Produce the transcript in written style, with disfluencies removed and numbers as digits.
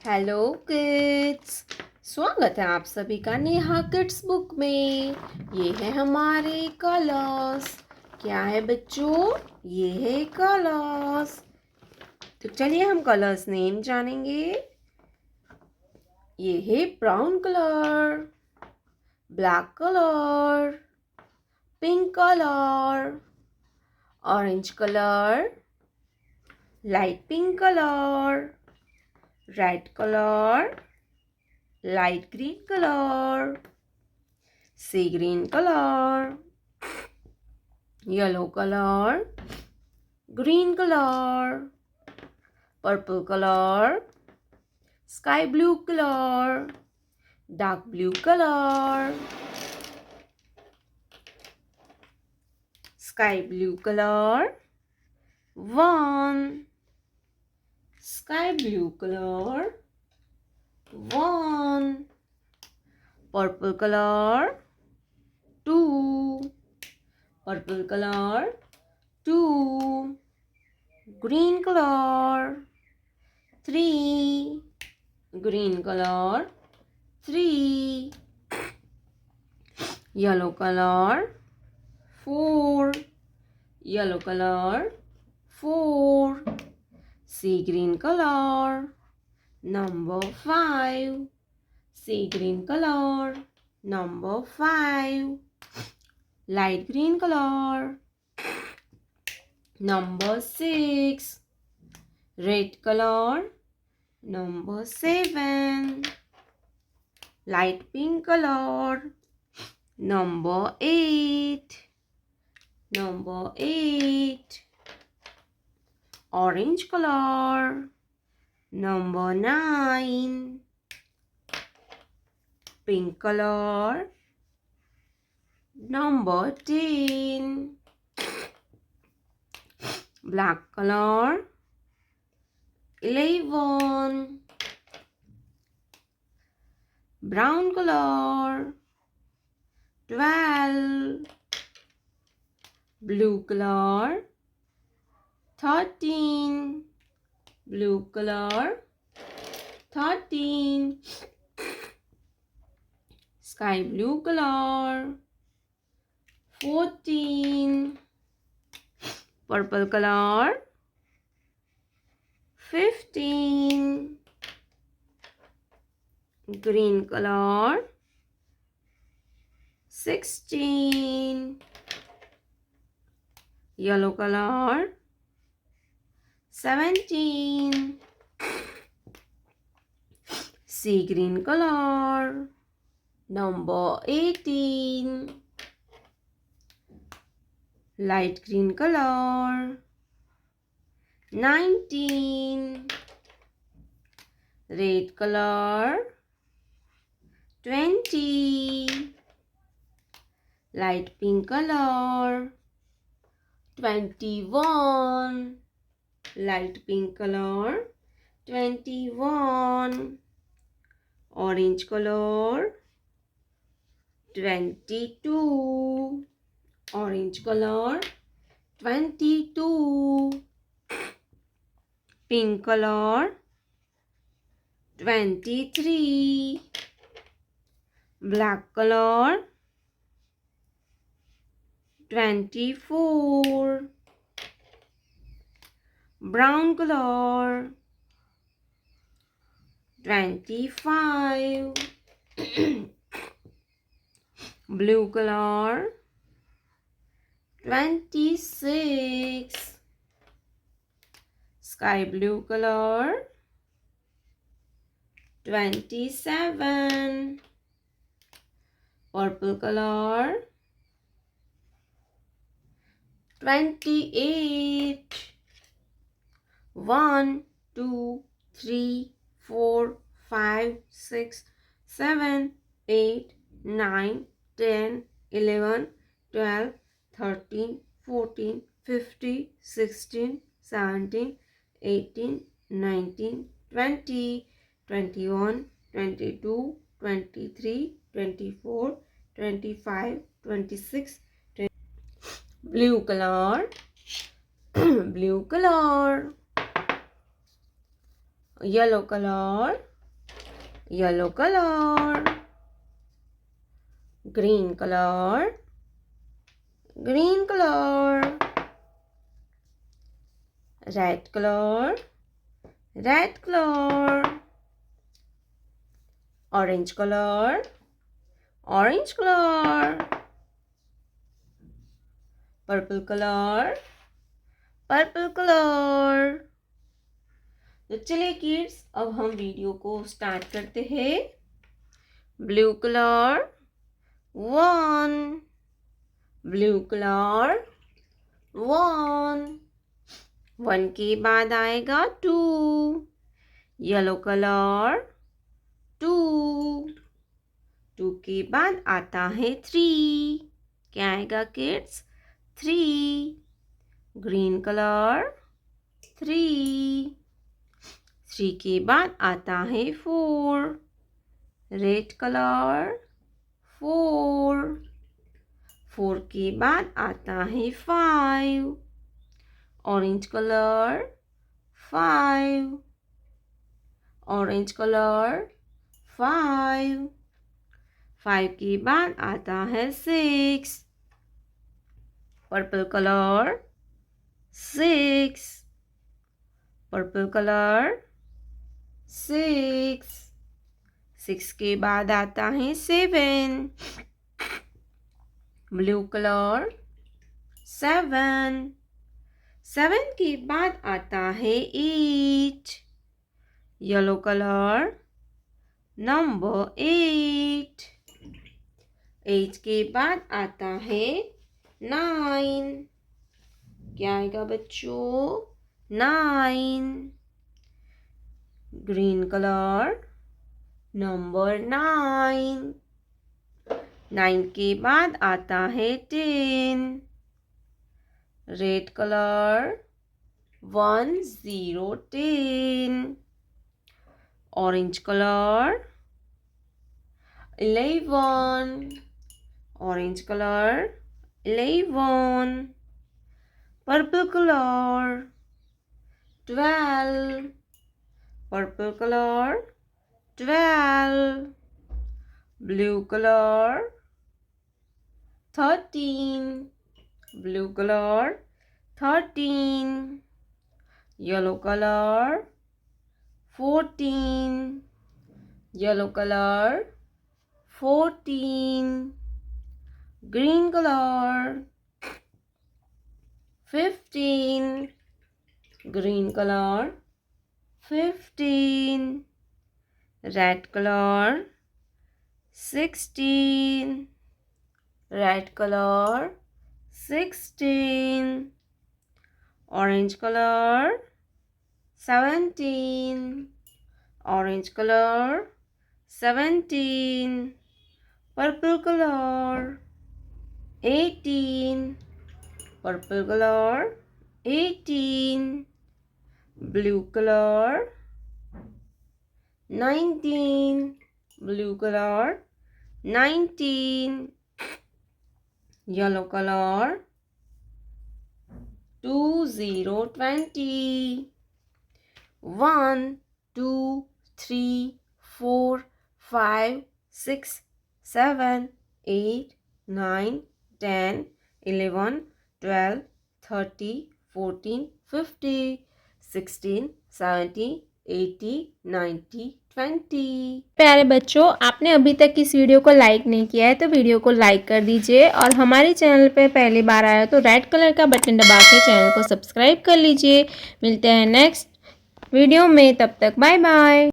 Hello kids. स्वागत है आप सभी का नेहा किड्स बुक में। ये है हमारे कलर्स। क्या है बच्चों? ये है कलर्स। तो चलिए हम कलर्स नेम जानेंगे। ये है brown colour, black colour, pink colour, orange colour, light pink colour, red colour, light green color, sea green color, yellow color, green color, purple color, sky blue color, dark blue color, sky blue color, one, sky blue color, one, purple color, two, purple color, two, green color, three, green color, three, yellow color, four, yellow color, four, sea green color, number five, sea green color, number five, light green color, number six, red color, number seven, light pink color, number eight, orange color, number nine, pink color, number 10, black color, 11, brown color, 12, blue color, 13, blue color, 13, sky blue color, 14, purple color, 15, green color, 16, yellow color, 17, sea green color, number 18, light green color, 19, red color, 20, light pink color, 21, light pink color, 21, orange color, 22, orange color, 22, pink color, 23, black color, 24, brown color, 25, blue color, 26, sky blue color, 27, purple color, 28, 1, 2, 3, 4, 5, 6, 7, 8, 9, 10, 11, 12, 13, 14, 15, 16, 17, 18, 19, 20, 21, 22, 23, 24, 25, 26, blue color, blue color, yellow color, yellow color, green color, green color, red color, red color, orange color, orange color, purple color, purple color। तो चलिए kids, अब हम video को start करते हैं। Blue colour 1, blue colour 1, 1 के बाद आएगा 2, येलो कलर 2, 2 के बाद आता है 3, क्या आएगा किड्स? 3, ग्रीन कलर 3, 3 के बाद आता है 4, रेड कलर 4, 4 के बाद आता है 5, ऑरेंज कलर 5, ऑरेंज कलर 5, 5 के बाद आता है 6, पर्पल कलर 6, पर्पल कलर 6, 6 के बाद आता है 7, ब्लू कलर 7, 7 के बाद आता है 8, येलो कलर नंबर 8, 8 के बाद आता है 9, क्या आएगा बच्चों? 9, ग्रीन कलर नंबर 9, 9 के बाद आता है 10, red colour 1 0 10, orange colour 11, orange colour 11, purple colour 12, purple colour 12, blue colour 13, blue colour 13, yellow colour 14, yellow colour 14, green colour 15, green colour 15, red colour 16, red colour 16, orange colour 17, orange colour 17, purple colour 18, purple colour 18, blue colour 19, blue colour 19, yellow colour 20 20, 1 2 3 4 5 6 7 8 9 10 11 12 13 14 15 16 17 80 90 20। प्यारे बच्चों, आपने अभी तक इस video को like नहीं किया है तो वीडियो को लाइक कर दीजिए, और हमारे चैनल पे पहली बार आया तो रेड कलर का बटन दबा के चैनल को सब्सक्राइब कर लीजिए। मिलते हैं नेक्स्ट वीडियो में, तब तक बाय बाय।